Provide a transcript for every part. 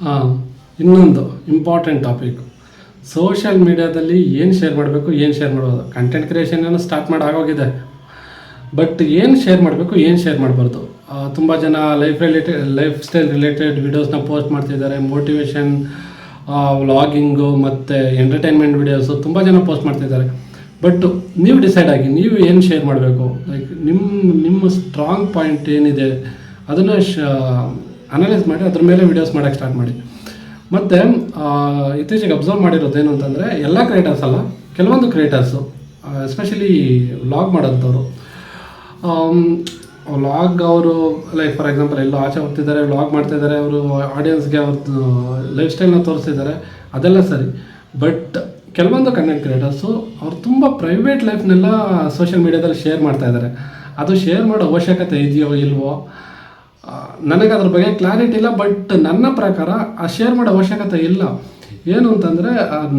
ಹಾಂ, ಇನ್ನೊಂದು important topic, social ಮೀಡ್ಯಾದಲ್ಲಿ ಏನು ಶೇರ್ ಮಾಡಬೇಕು, ಏನು ಶೇರ್ ಮಾಡ್ಬೋದು. ಕಂಟೆಂಟ್ ಕ್ರಿಯೇಷನನ್ನು ಸ್ಟಾರ್ಟ್ ಮಾಡಿ ಆಗೋಗಿದೆ, ಬಟ್ ಏನು ಶೇರ್ ಮಾಡಬೇಕು, ಏನು ಶೇರ್ ಮಾಡಬಾರ್ದು. ತುಂಬ ಜನ ಲೈಫ್ ಸ್ಟೈಲ್ ರಿಲೇಟೆಡ್ ವೀಡಿಯೋಸ್ನ ಪೋಸ್ಟ್ ಮಾಡ್ತಿದ್ದಾರೆ. ಮೋಟಿವೇಶನ್ ವ್ಲಾಗಿಂಗು ಮತ್ತು ಎಂಟರ್ಟೈನ್ಮೆಂಟ್ ವೀಡಿಯೋಸು ತುಂಬ ಜನ ಪೋಸ್ಟ್ ಮಾಡ್ತಿದ್ದಾರೆ. ಬಟ್ ನೀವು ಡಿಸೈಡ್ ಆಗಿ ನೀವು ಏನು ಶೇರ್ ಮಾಡಬೇಕು, ಲೈಕ್ ನಿಮ್ಮ ಸ್ಟ್ರಾಂಗ್ ಪಾಯಿಂಟ್ ಏನಿದೆ ಅದನ್ನು ಅನಲೈಸ್ ಮಾಡಿ ಅದ್ರ ಮೇಲೆ ವೀಡಿಯೋಸ್ ಮಾಡೋಕ್ಕೆ ಸ್ಟಾರ್ಟ್ ಮಾಡಿ. ಮತ್ತು ಇತ್ತೀಚೆಗೆ ಅಬ್ಸರ್ವ್ ಮಾಡಿರೋದೇನು ಅಂತಂದರೆ, ಎಲ್ಲ ಕ್ರಿಯೇಟರ್ಸ್ ಅಲ್ಲ, ಕೆಲವೊಂದು ಕ್ರಿಯೇಟರ್ಸು ಎಸ್ಪೆಷಲಿ ವ್ಲಾಗ್ ಮಾಡೋಂಥವ್ರು, ವ್ಲಾಗ್ ಅವರು ಲೈಕ್ ಫಾರ್ ಎಕ್ಸಾಂಪಲ್ ಎಲ್ಲೋ ಆಚೆ ಹೋಗ್ತಿದ್ದಾರೆ, ವ್ಲಾಗ್ ಮಾಡ್ತಿದ್ದಾರೆ, ಅವರು ಆಡಿಯನ್ಸ್ಗೆ ಅವ್ರದ್ದು ಲೈಫ್ ಸ್ಟೈಲ್ನ ತೋರಿಸ್ತಿದ್ದಾರೆ, ಅದೆಲ್ಲ ಸರಿ. ಬಟ್ ಕೆಲವೊಂದು ಕಂಟೆಂಟ್ ಕ್ರಿಯೇಟರ್ಸು ಅವ್ರು ತುಂಬ ಪ್ರೈವೇಟ್ ಲೈಫ್ನೆಲ್ಲ ಸೋಷಿಯಲ್ ಮೀಡ್ಯಾದಲ್ಲಿ ಶೇರ್ ಮಾಡ್ತಾಯಿದ್ದಾರೆ. ಅದು ಶೇರ್ ಮಾಡೋ ಅವಶ್ಯಕತೆ ಇದೆಯೋ ಇಲ್ವೋ ನನಗೆ ಅದ್ರ ಬಗ್ಗೆ ಕ್ಲಾರಿಟಿ ಇಲ್ಲ. ಬಟ್ ನನ್ನ ಪ್ರಕಾರ ಆ ಶೇರ್ ಮಾಡೋ ಅವಶ್ಯಕತೆ ಇಲ್ಲ. ಏನು ಅಂತಂದರೆ,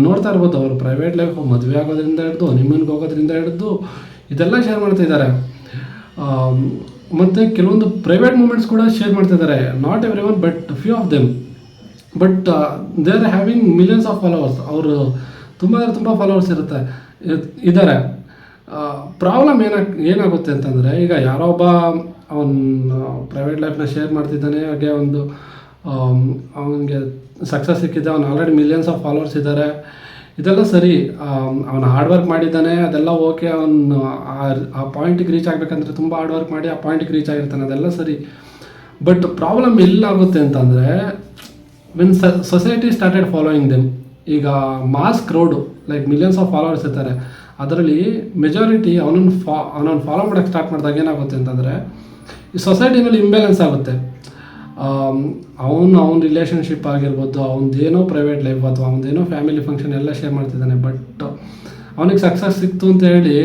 ನೋಡ್ತಾ ಇರ್ಬೋದು, ಅವರು ಪ್ರೈವೇಟ್ ಲೈಫ್ ಮದುವೆ ಆಗೋದ್ರಿಂದ ಹಿಡಿದು ನಿಮ್ಮನ್ಗೆ ಹೋಗೋದ್ರಿಂದ ಹಿಡಿದು ಇದೆಲ್ಲ ಶೇರ್ ಮಾಡ್ತಿದ್ದಾರೆ. ಮತ್ತು ಕೆಲವೊಂದು ಪ್ರೈವೇಟ್ ಮೂಮೆಂಟ್ಸ್ ಕೂಡ ಶೇರ್ ಮಾಡ್ತಿದ್ದಾರೆ. Not every one, but few of them. But they are having millions of followers. ಅವರು ತುಂಬ ಫಾಲೋವರ್ಸ್ ಇದ್ದಾರೆ. ಪ್ರಾಬ್ಲಮ್ ಏನಾಗುತ್ತೆ ಅಂತಂದರೆ, ಈಗ ಯಾರೋ ಒಬ್ಬ ಅವನು ಪ್ರೈವೇಟ್ ಲೈಫ್ನ ಶೇರ್ ಮಾಡ್ತಿದ್ದಾನೆ, ಹಾಗೆ ಒಂದು ಅವನಿಗೆ ಸಕ್ಸಸ್ ಸಿಕ್ಕಿದೆ, ಅವ್ನು ಆಲ್ರೆಡಿ ಮಿಲಿಯನ್ಸ್ ಆಫ್ ಫಾಲೋವರ್ಸ್ ಇದ್ದಾರೆ, ಇದೆಲ್ಲ ಸರಿ. ಅವನು ಹಾರ್ಡ್ ವರ್ಕ್ ಮಾಡಿದ್ದಾನೆ, ಅದೆಲ್ಲ ಓಕೆ. ಅವನು ಆ ಪಾಯಿಂಟಿಗೆ ರೀಚ್ ಆಗಬೇಕಂದ್ರೆ ತುಂಬ ಹಾರ್ಡ್ ವರ್ಕ್ ಮಾಡಿ ಆ ಪಾಯಿಂಟಿಗೆ ರೀಚ್ ಆಗಿರ್ತಾನೆ, ಅದೆಲ್ಲ ಸರಿ. ಬಟ್ ಪ್ರಾಬ್ಲಮ್ ಎಲ್ಲಾಗುತ್ತೆ ಅಂತಂದರೆ, when society started following them. ಈಗ mass crowd like millions of followers ಇರ್ತಾರೆ, ಅದರಲ್ಲಿ ಮೆಜಾರಿಟಿ ಅವನನ್ನು ಫಾಲೋ ಮಾಡೋಕ್ಕೆ ಸ್ಟಾರ್ಟ್ ಮಾಡಿದಾಗ ಏನಾಗುತ್ತೆ ಅಂತಂದರೆ, ಈ ಸೊಸೈಟಿನಲ್ಲಿ ಇಂಬ್ಯಾಲೆನ್ಸ್ ಆಗುತ್ತೆ. ಅವನ ರಿಲೇಷನ್ಶಿಪ್ ಆಗಿರ್ಬೋದು, ಅವನದೇನೋ ಪ್ರೈವೇಟ್ ಲೈಫ್ ಅಥವಾ ಅವನದೇನೋ ಫ್ಯಾಮಿಲಿ ಫಂಕ್ಷನ್ ಎಲ್ಲ ಶೇರ್ ಮಾಡ್ತಿದ್ದಾನೆ. ಬಟ್ ಅವನಿಗೆ ಸಕ್ಸಸ್ ಸಿಕ್ತು ಅಂತ ಹೇಳಿ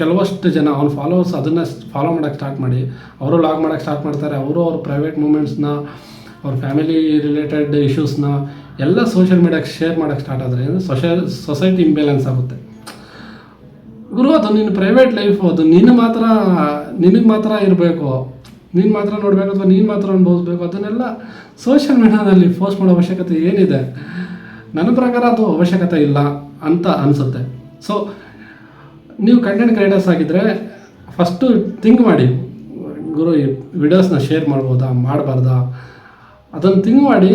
ಕೆಲವಷ್ಟು ಜನ ಅವನ ಫಾಲೋವರ್ಸ್ ಅದನ್ನು ಫಾಲೋ ಮಾಡೋಕ್ಕೆ ಸ್ಟಾರ್ಟ್ ಮಾಡಿ ಅವರು ಲಾಗ್ ಮಾಡೋಕ್ಕೆ ಸ್ಟಾರ್ಟ್ ಮಾಡ್ತಾರೆ. ಅವರು ಅವ್ರ ಪ್ರೈವೇಟ್ ಮೂಮೆಂಟ್ಸ್ನ, ಅವ್ರ ಫ್ಯಾಮಿಲಿ ರಿಲೇಟೆಡ್ ಇಶ್ಯೂಸ್ನ ಎಲ್ಲ ಸೋಷಿಯಲ್ ಮೀಡ್ಯಾಕ್ಕೆ ಶೇರ್ ಮಾಡೋಕ್ಕೆ ಸ್ಟಾರ್ಟ್ ಆದರೆ ಸೊಸೈಟಿ ಇಂಬ್ಯಾಲೆನ್ಸ್ ಆಗುತ್ತೆ. ಗುರು, ಅದು ನಿನ್ನ ಪ್ರೈವೇಟ್ ಲೈಫು, ಅದು ನಿನಗೆ ಮಾತ್ರ ಇರಬೇಕು, ನೀನು ಮಾತ್ರ ನೋಡಬೇಕು ಅಥವಾ ನೀನು ಮಾತ್ರ ಅನುಭವಿಸ್ಬೇಕು. ಅದನ್ನೆಲ್ಲ ಸೋಷಿಯಲ್ ಮೀಡ್ಯಾದಲ್ಲಿ ಪೋಸ್ಟ್ ಮಾಡೋ ಅವಶ್ಯಕತೆ ಏನಿದೆ? ನನ್ನ ಪ್ರಕಾರ ಅದು ಅವಶ್ಯಕತೆ ಇಲ್ಲ ಅಂತ ಅನಿಸುತ್ತೆ. ಸೊ ನೀವು ಕಂಟೆಂಟ್ ಕ್ರಿಯೇಟರ್ಸ್ ಆಗಿದ್ದರೆ ಫಸ್ಟು ಥಿಂಕ್ ಮಾಡಿ, ಗುರು ಈ ವಿಡಿಯೋಸ್ನ ಶೇರ್ ಮಾಡ್ಬೋದಾ ಮಾಡಬಾರ್ದಾ, ಅದನ್ನು ಥಿಂಕ್ ಮಾಡಿ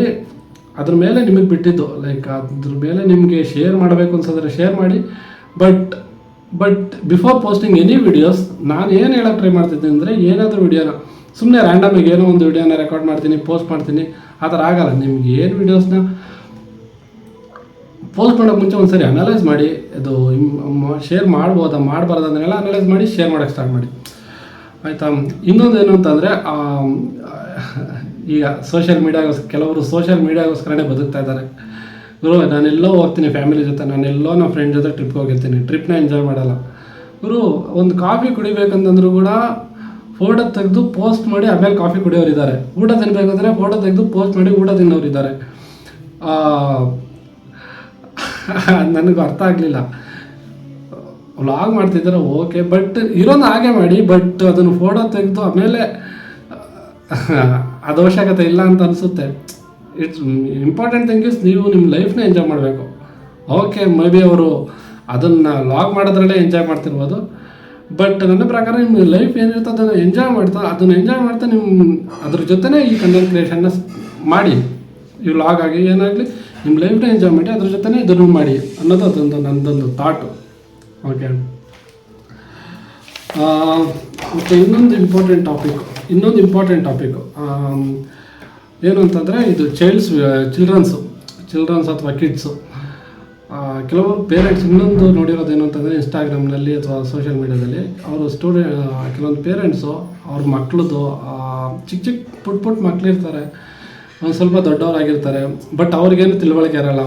ಅದ್ರ ಮೇಲೆ ನಿಮಗೆ ಬಿಟ್ಟಿದ್ದು. ಲೈಕ್ ಅದ್ರ ಮೇಲೆ ನಿಮಗೆ ಶೇರ್ ಮಾಡಬೇಕು ಅನ್ಸಿದ್ರೆ ಶೇರ್ ಮಾಡಿ. But before posting any videos ನಾನು ಏನು ಹೇಳೋಕ್ಕೆ ಟ್ರೈ ಮಾಡ್ತಿದ್ದೀನಿ ಅಂದರೆ, ಏನಾದರೂ ವಿಡಿಯೋನ ಸುಮ್ಮನೆ ರ್ಯಾಂಡಮಾಗಿ ಏನೋ ಒಂದು ವಿಡಿಯೋನ ರೆಕಾರ್ಡ್ ಮಾಡ್ತೀನಿ, ಪೋಸ್ಟ್ ಮಾಡ್ತೀನಿ, ಆ ಥರ ಆಗಲ್ಲ. ನಿಮ್ಗೆ ಏನು ವಿಡಿಯೋಸ್ನ ಪೋಸ್ಟ್ ಮಾಡೋಕ್ಕೆ ಮುಂಚೆ ಒಂದು ಸರಿ ಅನಲೈಸ್ ಮಾಡಿ, ಇದು ಶೇರ್ ಮಾಡ್ಬೋದಾ ಮಾಡಬಾರ್ದು ಅದನ್ನೆಲ್ಲ ಅನಲೈಸ್ ಮಾಡಿ ಶೇರ್ ಮಾಡೋಕ್ಕೆ ಸ್ಟಾರ್ಟ್ ಮಾಡಿ, ಆಯಿತಾ. ಇನ್ನೊಂದು ಏನು ಅಂತಂದರೆ, ಈಗ ಕೆಲವರು ಸೋಷಿಯಲ್ ಮೀಡ್ಯಾಗೋಸ್ಕರನೇ ಬದುಕ್ತಾ ಇದ್ದಾರೆ. ಗುರು, ನಾನೆಲ್ಲೋ ಹೋಗ್ತೀನಿ ಫ್ಯಾಮಿಲಿ ಜೊತೆ, ನಾನೆಲ್ಲೋ ನಮ್ಮ ಫ್ರೆಂಡ್ ಜೊತೆ ಟ್ರಿಪ್ಗೆ ಹೋಗಿರ್ತೀನಿ, ಟ್ರಿಪ್ನ ಎಂಜಾಯ್ ಮಾಡಲ್ಲ. ಗುರು, ಒಂದು ಕಾಫಿ ಕುಡಿಬೇಕಂತಂದ್ರೂ ಕೂಡ ಫೋಟೋ ತೆಗೆದು ಪೋಸ್ಟ್ ಮಾಡಿ ಆಮೇಲೆ ಕಾಫಿ ಕುಡಿಯೋರು ಇದ್ದಾರೆ. ಊಟ ತಿನ್ನಬೇಕಂದ್ರೆ ಫೋಟೋ ತೆಗೆದು ಪೋಸ್ಟ್ ಮಾಡಿ ಊಟ ತಿನ್ನೋರು ಇದ್ದಾರೆ. ನನಗೂ ಅರ್ಥ ಆಗಲಿಲ್ಲ. ವ್ಲಾಗ್ ಮಾಡ್ತಿದ್ದಾರೆ ಓಕೆ, ಬಟ್ ಇರೋದು ಹಾಗೆ ಮಾಡಿ, ಬಟ್ ಅದನ್ನು ಫೋಟೋ ತೆಗೆದು ಆಮೇಲೆ ಅದು ಅವಶ್ಯಕತೆ ಇಲ್ಲ ಅಂತ ಅನಿಸುತ್ತೆ. ಇಟ್ಸ್ ಇಂಪಾರ್ಟೆಂಟ್ ಥಿಂಗ್ ಇಸ್ ನೀವು ನಿಮ್ಮ ಲೈಫ್ನ ಎಂಜಾಯ್ ಮಾಡಬೇಕು. ಓಕೆ, ಮೇ ಬಿ ಅವರು ಅದನ್ನು ಲಾಗ್ ಮಾಡೋದ್ರಲ್ಲೇ ಎಂಜಾಯ್ ಮಾಡ್ತಿರ್ಬೋದು, ಬಟ್ ನನ್ನ ಪ್ರಕಾರ ನಿಮ್ಮ ಲೈಫ್ ಏನಿರುತ್ತೆ ಅದನ್ನು ಎಂಜಾಯ್ ಮಾಡ್ತಾ ನಿಮ್ಮ ಅದ್ರ ಜೊತೆನೇ ಈ ಕಂಟೆಂಟ್ ಕ್ರಿಯೇಷನ್ನ ಮಾಡಿ. ಈ ಲಾಗ್ ಆಗಿ ಏನಾಗಲಿ ನಿಮ್ಮ ಲೈಫ್ನ ಎಂಜಾಯ್ ಮಾಡಿ, ಅದ್ರ ಜೊತೆನೇ ಇದನ್ನು ಮಾಡಿ ಅನ್ನೋದು ನನ್ನದೊಂದು ಥಾಟು. ಓಕೆ, ಮತ್ತು ಇನ್ನೊಂದು ಇಂಪಾರ್ಟೆಂಟ್ ಟಾಪಿಕ್ಕು ಏನು ಅಂತಂದರೆ, ಇದು ಚಿಲ್ಡ್ರನ್ಸ್ ಅಥವಾ ಕಿಡ್ಸು. ಕೆಲವರು ಪೇರೆಂಟ್ಸ್ ಇನ್ನೊಂದು ನೋಡಿರೋದೇನು ಅಂತಂದರೆ, ಇನ್ಸ್ಟಾಗ್ರಾಮ್ನಲ್ಲಿ ಅಥವಾ ಸೋಷಿಯಲ್ ಮೀಡ್ಯಾದಲ್ಲಿ ಅವರು ಕೆಲವೊಂದು ಪೇರೆಂಟ್ಸು ಅವ್ರ ಮಕ್ಳದ್ದು ಚಿಕ್ಕ ಪುಟ್ಟ ಮಕ್ಕಳಿರ್ತಾರೆ, ಒಂದು ಸ್ವಲ್ಪ ದೊಡ್ಡವರಾಗಿರ್ತಾರೆ, ಬಟ್ ಅವ್ರಿಗೇನು ತಿಳುವಳಿಕೆ ಇರೋಲ್ಲ.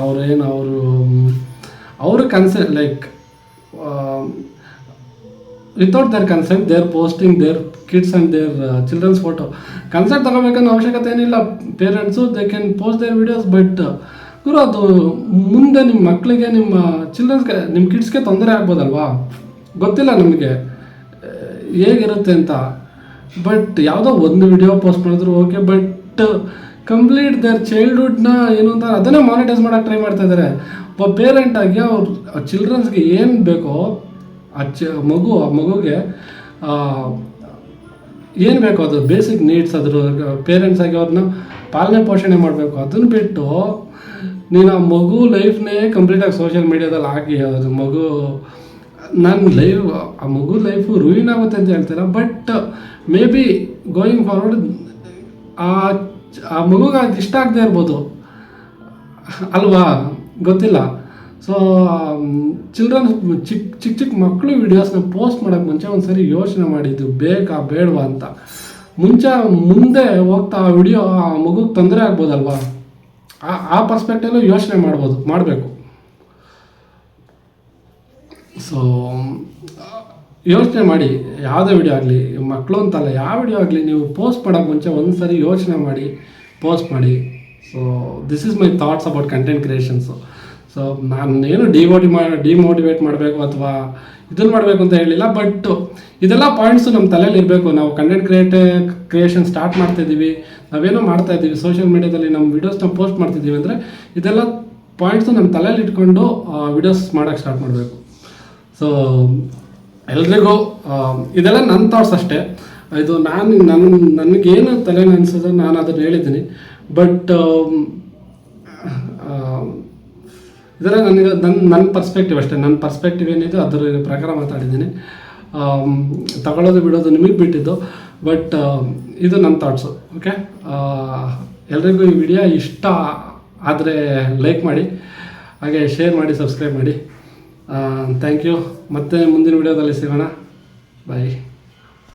ಅವರು consent like without their consent they are posting their kids and their childrens photo. Consent ತಗೋಬೇಕನ್ನೋ ಅವಶ್ಯಕತೆ ಏನಿಲ್ಲ. Parents they can post their videos, but ಗುರು ಅದು ಮುಂದೆ ನಿಮ್ಮ ಮಕ್ಕಳಿಗೆ, ನಿಮ್ಮ ಚಿಲ್ಡ್ರನ್ಸ್ಗೆ, ನಿಮ್ಮ ಕಿಡ್ಸ್ಗೆ ತೊಂದರೆ ಆಗ್ಬೋದಲ್ವಾ? ಗೊತ್ತಿಲ್ಲ ನಮಗೆ ಹೇಗಿರುತ್ತೆ ಅಂತ. ಬಟ್ ಯಾವುದೋ ಒಂದು ವಿಡಿಯೋ ಪೋಸ್ಟ್ ಮಾಡಿದ್ರು ಓಕೆ, ಬಟ್ ಕಂಪ್ಲೀಟ್ ದರ್ ಚೈಲ್ಡ್ಹುಡ್ನ ಏನು ಅಂತ ಅದನ್ನೇ ಮಾನಿಟೈಸ್ ಮಾಡೋಕ್ಕೆ ಟ್ರೈ ಮಾಡ್ತಾ ಇದ್ದಾರೆ. ಒಬ್ಬ ಪೇರೆಂಟಾಗಿ ಅವ್ರ ಚಿಲ್ಡ್ರನ್ಸ್ಗೆ ಏನು ಬೇಕೋ ಆ ಮಗುಗೆ ಏನು ಬೇಕೋ ಅದು ಬೇಸಿಕ್ ನೀಡ್ಸ್ ಅದ್ರ ಪೇರೆಂಟ್ಸ್ ಆಗಿ ಅವ್ರನ್ನ ಪಾಲನೆ ಪೋಷಣೆ ಮಾಡಬೇಕು. ಅದನ್ನು ಬಿಟ್ಟು ನೀನು ಆ ಮಗು ಲೈಫ್ನೇ ಕಂಪ್ಲೀಟಾಗಿ ಸೋಷಿಯಲ್ ಮೀಡ್ಯಾದಲ್ಲಿ ಹಾಕಿ ಅದು ಮಗು ಆ ಮಗು ಲೈಫು ರೂಯಿನ್ ಆಗುತ್ತೆ ಅಂತ ಹೇಳ್ತೀರ. But may be going forward ಆ ಮಗುಗೆ ಅದು ಇಷ್ಟ ಆಗದೆ ಇರ್ಬೋದು ಅಲ್ವಾ, ಗೊತ್ತಿಲ್ಲ. ಸೊ ಚಿಲ್ಡ್ರನ್ ಚಿಕ್ಕ ಮಕ್ಕಳು ವೀಡಿಯೋಸ್ನ ಪೋಸ್ಟ್ ಮಾಡೋಕ್ಕೆ ಮುಂಚೆ ಒಂದು ಸರಿ ಯೋಚನೆ ಮಾಡಿದ್ದು ಬೇಕಾ ಬೇಡವಾ ಅಂತ. ಮುಂದೆ ಹೋಗ್ತಾ ಆ ವಿಡಿಯೋ ಆ ಮಗುಗೆ ತೊಂದರೆ ಆಗ್ಬೋದಲ್ವಾ, ಆ ಪರ್ಸ್ಪೆಕ್ಟಲ್ಲೂ ಯೋಚನೆ ಮಾಡಬೇಕು. ಸೊ ಯೋಚನೆ ಮಾಡಿ, ಯಾವುದೇ ವಿಡಿಯೋ ಆಗಲಿ, ಮಕ್ಕಳು ಅಂತಲ್ಲ ಯಾವ ವಿಡಿಯೋ ಆಗಲಿ, ನೀವು ಪೋಸ್ಟ್ ಮಾಡೋಕ್ಕೆ ಮುಂಚೆ ಒಂದು ಸರಿ ಯೋಚನೆ ಮಾಡಿ ಪೋಸ್ಟ್ ಮಾಡಿ. So this is my thoughts about content creations. So ನಾನು ಏನು ಡಿಮೋಟಿವೇಟ್ ಮಾಡಬೇಕು ಅಥವಾ ಇದನ್ನು ಮಾಡಬೇಕು ಅಂತ ಹೇಳಿಲ್ಲ. ಬಟ್ ಇದೆಲ್ಲ ಪಾಯಿಂಟ್ಸು ನಮ್ಮ ತಲೆಯಲ್ಲಿ ಇರಬೇಕು. ನಾವು ಕಂಟೆಂಟ್ ಕ್ರಿಯೇಷನ್ ಸ್ಟಾರ್ಟ್ ಮಾಡ್ತಾಯಿದ್ದೀವಿ, ನಾವೇನೋ ಮಾಡ್ತಾಯಿದ್ದೀವಿ, ಸೋಷಿಯಲ್ ಮೀಡ್ಯಾದಲ್ಲಿ ನಮ್ಮ ವೀಡಿಯೋಸ್ನ ಪೋಸ್ಟ್ ಮಾಡ್ತಿದ್ದೀವಿ ಅಂದರೆ ಇದೆಲ್ಲ ಪಾಯಿಂಟ್ಸು ನಮ್ಮ ತಲೆಯಲ್ಲಿ ಇಟ್ಕೊಂಡು ವೀಡಿಯೋಸ್ ಮಾಡೋಕ್ಕೆ ಸ್ಟಾರ್ಟ್ ಮಾಡಬೇಕು. ಸೊ ಎಲ್ರಿಗೂ ಇದೆಲ್ಲ ನನ್ನ ಥಾಟ್ಸ್ ಅಷ್ಟೇ. ಇದು ನನಗೇನು ತಲೆಯಲ್ಲಿ ಅನಿಸಿದ್ರೆ ನಾನು ಅದನ್ನು ಹೇಳಿದ್ದೀನಿ. ಬಟ್ ಇದರ ನನ್ನ ಪರ್ಸ್ಪೆಕ್ಟಿವ್ ಅಷ್ಟೇ. ನನ್ನ ಪರ್ಸ್ಪೆಕ್ಟಿವ್ ಏನಿದೆ ಅದರ ಪ್ರಕಾರ ಮಾತಾಡಿದ್ದೀನಿ. ತಗೊಳ್ಳೋದು ಬಿಡೋದು ನಿಮಗೆ ಬಿಟ್ಟಿದ್ದು. ಬಟ್ ಇದು ನನ್ನ ಥಾಟ್ಸು. ಓಕೆ, ಎಲ್ರಿಗೂ ಈ ವಿಡಿಯೋ ಇಷ್ಟ ಆದರೆ ಲೈಕ್ ಮಾಡಿ, ಹಾಗೆ ಶೇರ್ ಮಾಡಿ, ಸಬ್ಸ್ಕ್ರೈಬ್ ಮಾಡಿ. Thank you. ಮತ್ತೆ ಮುಂದಿನ ವಿಡಿಯೋದಲ್ಲಿ ಸಿಗೋಣ. ಬಾಯ್.